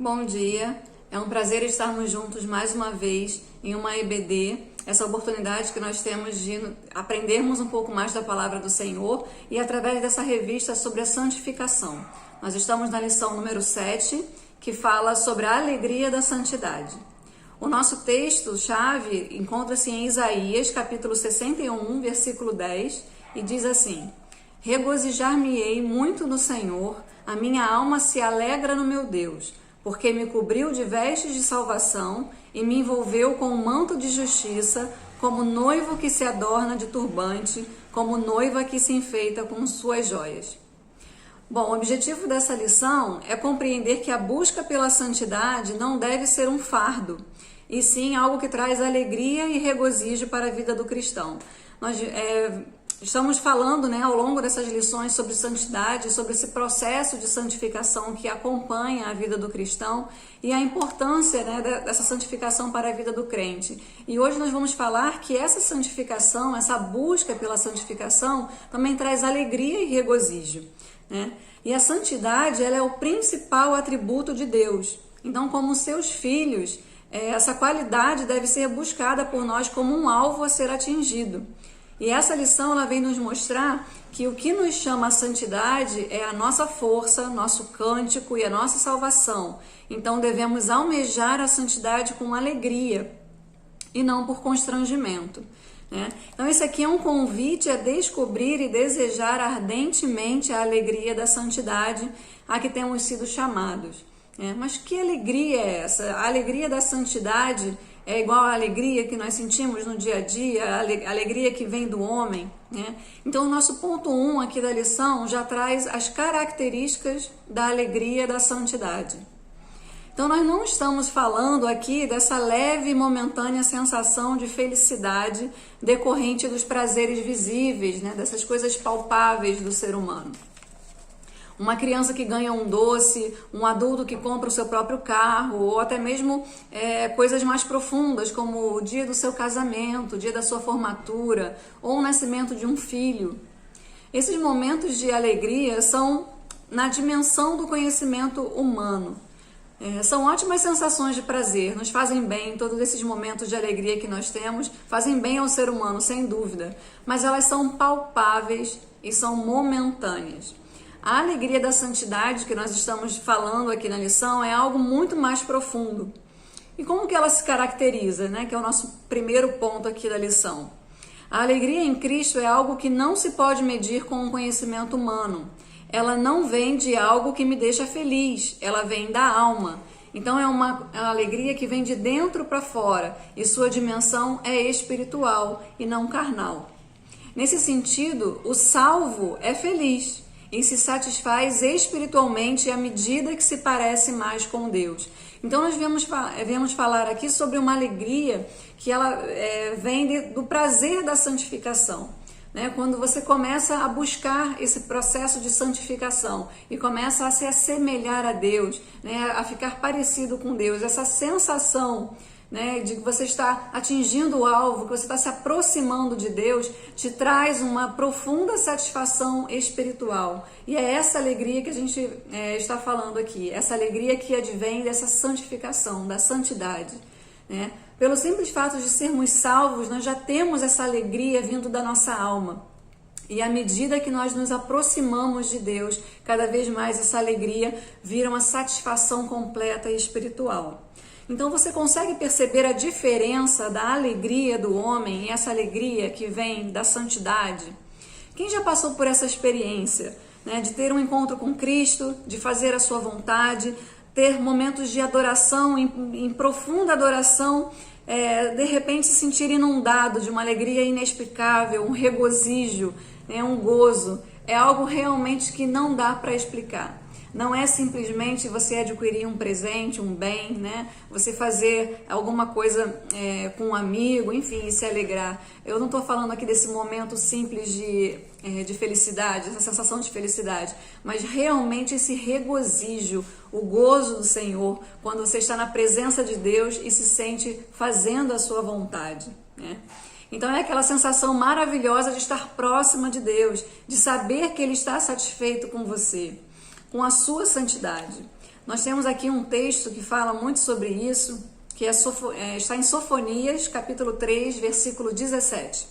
Bom dia, é um prazer estarmos juntos mais uma vez em uma EBD, essa oportunidade que nós temos de aprendermos um pouco mais da palavra do Senhor e através dessa revista sobre a santificação. Nós estamos na lição número 7, que fala sobre a alegria da santidade. O nosso texto-chave encontra-se em Isaías, capítulo 61, versículo 10, e diz assim: Regozijar-me-ei muito no Senhor, a minha alma se alegra no meu Deus, porque me cobriu de vestes de salvação e me envolveu com um manto de justiça, como noivo que se adorna de turbante, como noiva que se enfeita com suas joias. Bom, o objetivo dessa lição é compreender que a busca pela santidade não deve ser um fardo, e sim algo que traz alegria e regozijo para a vida do cristão. Nós estamos falando, ao longo dessas lições sobre santidade, sobre esse processo de santificação que acompanha a vida do cristão e a importância dessa santificação para a vida do crente. E hoje nós vamos falar que essa santificação, essa busca pela santificação, também traz alegria e regozijo. E a santidade, ela é o principal atributo de Deus. Então, como seus filhos, essa qualidade deve ser buscada por nós como um alvo a ser atingido. E essa lição ela vem nos mostrar que o que nos chama a santidade é a nossa força, nosso cântico e a nossa salvação. Então devemos almejar a santidade com alegria e não por constrangimento. Então esse aqui é um convite a descobrir e desejar ardentemente a alegria da santidade a que temos sido chamados. Mas que alegria é essa? A alegria da santidade é igual à alegria que nós sentimos no dia a dia, a alegria que vem do homem. Então o nosso ponto 1 aqui da lição já traz as características da alegria da santidade. Então nós não estamos falando aqui dessa leve e momentânea sensação de felicidade decorrente dos prazeres visíveis, dessas coisas palpáveis do ser humano. Uma criança que ganha um doce, um adulto que compra o seu próprio carro, ou até mesmo coisas mais profundas, como o dia do seu casamento, o dia da sua formatura, ou o nascimento de um filho. Esses momentos de alegria são na dimensão do conhecimento humano. São ótimas sensações de prazer, nos fazem bem, todos esses momentos de alegria que nós temos, fazem bem ao ser humano, sem dúvida, mas elas são palpáveis e são momentâneas. A alegria da santidade que nós estamos falando aqui na lição é algo muito mais profundo. E como que ela se caracteriza, que é o nosso primeiro ponto aqui da lição? A alegria em Cristo é algo que não se pode medir com um conhecimento humano. Ela não vem de algo que me deixa feliz, ela vem da alma. Então é uma alegria que vem de dentro para fora e sua dimensão é espiritual e não carnal. Nesse sentido, o salvo é feliz e se satisfaz espiritualmente à medida que se parece mais com Deus. Então nós viemos falar aqui sobre uma alegria que ela vem do prazer da santificação. Quando você começa a buscar esse processo de santificação e começa a se assemelhar a Deus, a ficar parecido com Deus, essa sensação de que você está atingindo o alvo, que você está se aproximando de Deus, te traz uma profunda satisfação espiritual. E é essa alegria que a gente está falando aqui, essa alegria que advém dessa santificação, da santidade. Pelo simples fato de sermos salvos, nós já temos essa alegria vindo da nossa alma. E à medida que nós nos aproximamos de Deus, cada vez mais essa alegria vira uma satisfação completa e espiritual. Então você consegue perceber a diferença da alegria do homem e essa alegria que vem da santidade? Quem já passou por essa experiência, de ter um encontro com Cristo, de fazer a sua vontade, ter momentos de adoração, em profunda adoração, de repente se sentir inundado de uma alegria inexplicável, um regozijo, um gozo, é algo realmente que não dá para explicar. Não é simplesmente você adquirir um presente, um bem, você fazer alguma coisa com um amigo, enfim, e se alegrar. Eu não estou falando aqui desse momento simples de felicidade, essa sensação de felicidade, mas realmente esse regozijo, o gozo do Senhor, quando você está na presença de Deus e se sente fazendo a sua vontade. Então é aquela sensação maravilhosa de estar próxima de Deus, de saber que Ele está satisfeito com você, com a sua santidade. Nós temos aqui um texto que fala muito sobre isso, que está em Sofonias, capítulo 3, versículo 17,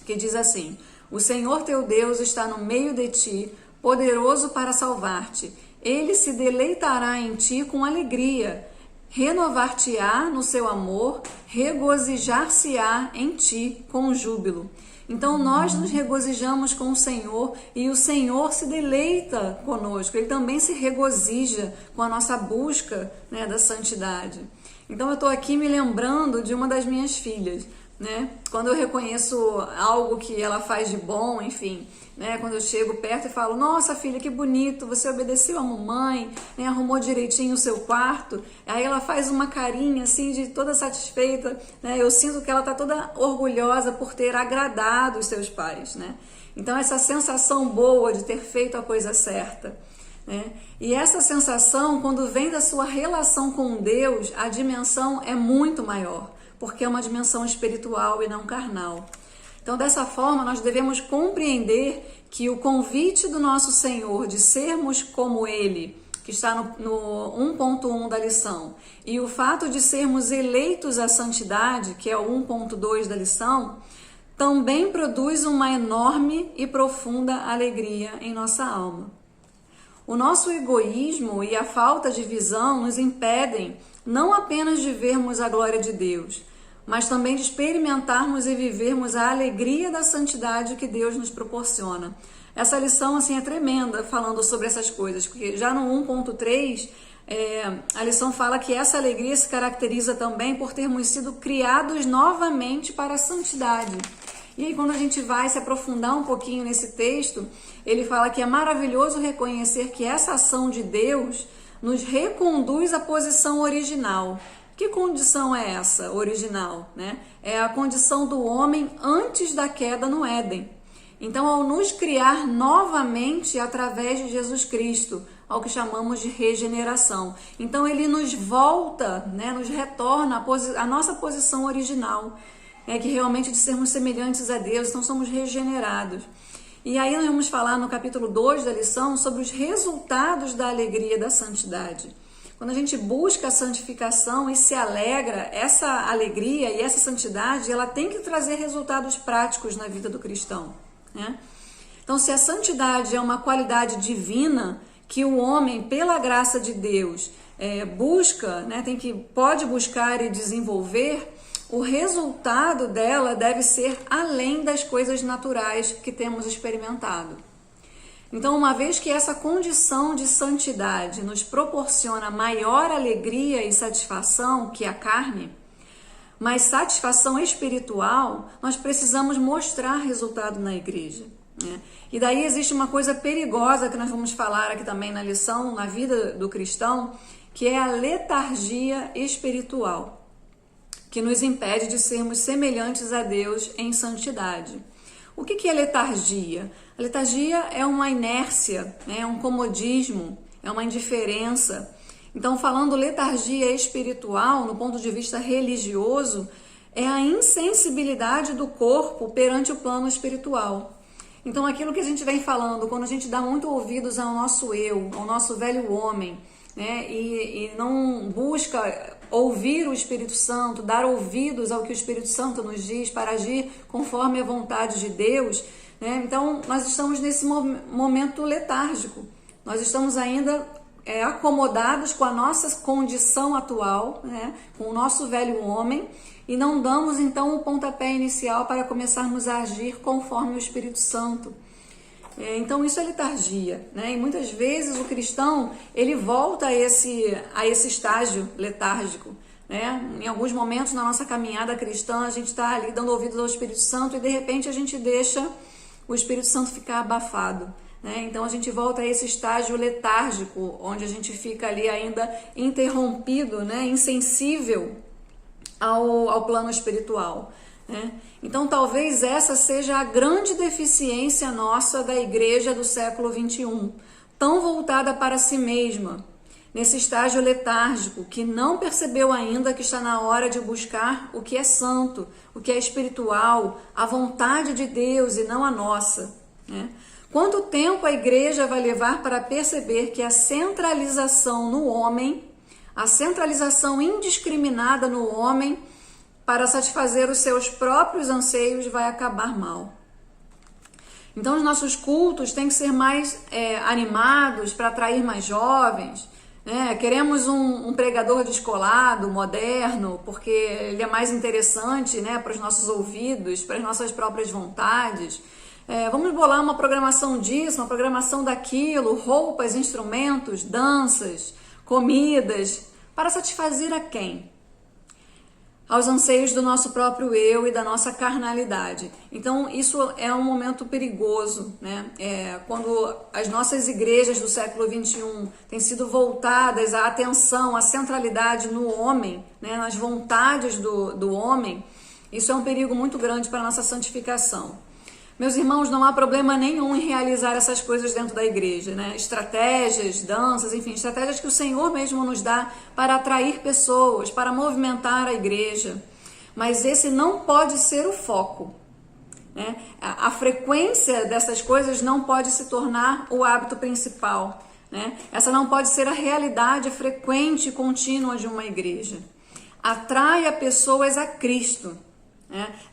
que diz assim: o Senhor teu Deus está no meio de ti, poderoso para salvar-te. Ele se deleitará em ti com alegria, renovar-te-á no seu amor, regozijar-se-á em ti com júbilo. Então nós nos regozijamos com o Senhor e o Senhor se deleita conosco, Ele também se regozija com a nossa busca, né, da santidade. Então eu estou aqui me lembrando de uma das minhas filhas, né? Quando eu reconheço algo que ela faz de bom, enfim, né? Quando eu chego perto e falo: nossa filha, que bonito, você obedeceu a mamãe, né? Arrumou direitinho o seu quarto. Aí ela faz uma carinha assim de toda satisfeita, né? Eu sinto que ela está toda orgulhosa por ter agradado os seus pais, né? Então essa sensação boa de ter feito a coisa certa, né? E essa sensação, quando vem da sua relação com Deus, a dimensão é muito maior, porque é uma dimensão espiritual e não carnal. Então, dessa forma, nós devemos compreender que o convite do nosso Senhor de sermos como Ele, que está no 1.1 da lição, e o fato de sermos eleitos à santidade, que é o 1.2 da lição, também produz uma enorme e profunda alegria em nossa alma. O nosso egoísmo e a falta de visão nos impedem não apenas de vermos a glória de Deus, mas também de experimentarmos e vivermos a alegria da santidade que Deus nos proporciona. Essa lição assim é tremenda, falando sobre essas coisas, porque já no 1.3, a lição fala que essa alegria se caracteriza também por termos sido criados novamente para a santidade. E aí, quando a gente vai se aprofundar um pouquinho nesse texto, ele fala que é maravilhoso reconhecer que essa ação de Deus nos reconduz à posição original. Que condição é essa original, né? É a condição do homem antes da queda no Éden. Então, ao nos criar novamente através de Jesus Cristo, ao que chamamos de regeneração. Então, ele nos volta, né? Nos retorna a nossa posição original. Que realmente de sermos semelhantes a Deus, então somos regenerados. E aí nós vamos falar no capítulo 2 da lição sobre os resultados da alegria da santidade. Quando a gente busca a santificação e se alegra, essa alegria e essa santidade, ela tem que trazer resultados práticos na vida do cristão, né? Então, se a santidade é uma qualidade divina que o homem, pela graça de Deus, busca, né, pode buscar e desenvolver, o resultado dela deve ser além das coisas naturais que temos experimentado. Então, uma vez que essa condição de santidade nos proporciona maior alegria e satisfação que a carne, mas satisfação espiritual, nós precisamos mostrar resultado na igreja, né? E daí existe uma coisa perigosa que nós vamos falar aqui também na lição, na vida do cristão, que é a letargia espiritual, que nos impede de sermos semelhantes a Deus em santidade. O que é letargia? A letargia é uma inércia, é um comodismo, é uma indiferença. Então, falando letargia espiritual, no ponto de vista religioso, é a insensibilidade do corpo perante o plano espiritual. Então, aquilo que a gente vem falando, quando a gente dá muito ouvidos ao nosso eu, ao nosso velho homem, né, e não busca ouvir o Espírito Santo, dar ouvidos ao que o Espírito Santo nos diz para agir conforme a vontade de Deus, né? Então nós estamos nesse momento letárgico, nós estamos ainda acomodados com a nossa condição atual, né? Com o nosso velho homem, e não damos então o pontapé inicial para começarmos a agir conforme o Espírito Santo. Então isso é letargia, né? E muitas vezes o cristão, ele volta a esse estágio letárgico, né? Em alguns momentos na nossa caminhada cristã, a gente está ali dando ouvidos ao Espírito Santo e de repente a gente deixa o Espírito Santo ficar abafado, né? Então a gente volta a esse estágio letárgico, onde a gente fica ali ainda interrompido, né? Insensível ao plano espiritual, né? Então talvez essa seja a grande deficiência nossa da igreja do século 21, tão voltada para si mesma, nesse estágio letárgico, que não percebeu ainda que está na hora de buscar o que é santo, o que é espiritual, a vontade de Deus e não a nossa, né? Quanto tempo a igreja vai levar para perceber que a centralização no homem, a centralização indiscriminada no homem para satisfazer os seus próprios anseios vai acabar mal? Então os nossos cultos têm que ser mais animados para atrair mais jovens, né? Queremos um pregador descolado, moderno, porque ele é mais interessante, né, para os nossos ouvidos, para as nossas próprias vontades. Vamos bolar uma programação disso, uma programação daquilo, roupas, instrumentos, danças, comidas, para satisfazer a quem? Aos anseios do nosso próprio eu e da nossa carnalidade. Então isso é um momento perigoso, né? Quando as nossas igrejas do século XXI têm sido voltadas à atenção, à centralidade no homem, né? Nas vontades do homem, isso é um perigo muito grande para a nossa santificação. Meus irmãos, não há problema nenhum em realizar essas coisas dentro da igreja, né? Estratégias, danças, enfim, estratégias que o Senhor mesmo nos dá para atrair pessoas, para movimentar a igreja. Mas esse não pode ser o foco, né? A frequência dessas coisas não pode se tornar o hábito principal, né? Essa não pode ser a realidade frequente e contínua de uma igreja. Atraia pessoas a Cristo.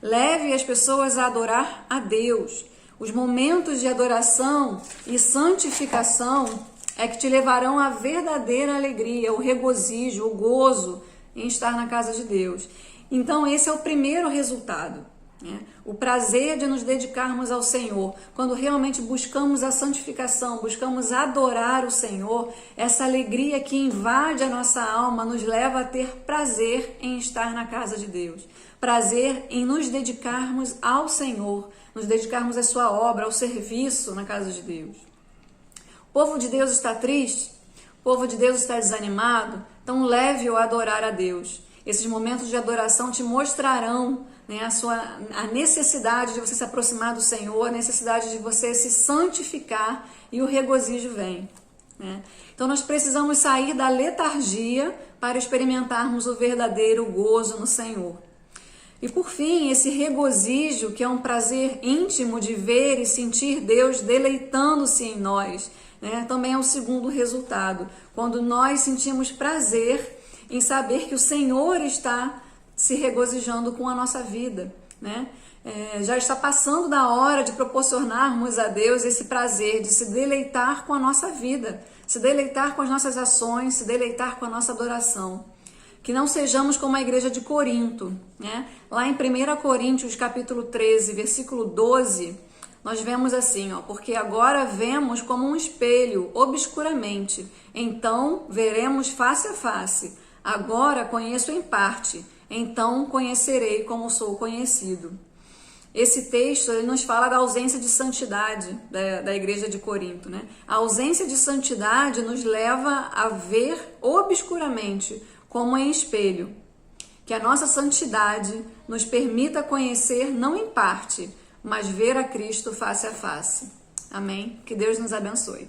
Leve as pessoas a adorar a Deus. Os momentos de adoração e santificação é que te levarão à verdadeira alegria, o regozijo, o gozo em estar na casa de Deus. Então esse é o primeiro resultado, né? O prazer de nos dedicarmos ao Senhor. Quando realmente buscamos a santificação, buscamos adorar o Senhor, essa alegria que invade a nossa alma nos leva a ter prazer em estar na casa de Deus. Prazer em nos dedicarmos ao Senhor, nos dedicarmos à sua obra, ao serviço na casa de Deus. O povo de Deus está triste? O povo de Deus está desanimado? Então leve-o a adorar a Deus. Esses momentos de adoração te mostrarão, né, a necessidade de você se aproximar do Senhor, a necessidade de você se santificar, e o regozijo vem, né? Então nós precisamos sair da letargia para experimentarmos o verdadeiro gozo no Senhor. E por fim, esse regozijo, que é um prazer íntimo de ver e sentir Deus deleitando-se em nós, né, também é o segundo resultado. Quando nós sentimos prazer em saber que o Senhor está se regozijando com a nossa vida, né? Já está passando da hora de proporcionarmos a Deus esse prazer de se deleitar com a nossa vida, se deleitar com as nossas ações, se deleitar com a nossa adoração. Que não sejamos como a igreja de Corinto, né? Lá em 1 Coríntios capítulo 13, versículo 12, nós vemos assim, porque agora vemos como um espelho, obscuramente, então veremos face a face. Agora conheço em parte, então conhecerei como sou conhecido. Esse texto ele nos fala da ausência de santidade da igreja de Corinto, né? A ausência de santidade nos leva a ver obscuramente, como em espelho. Que a nossa santidade nos permita conhecer não em parte, mas ver a Cristo face a face. Amém? Que Deus nos abençoe.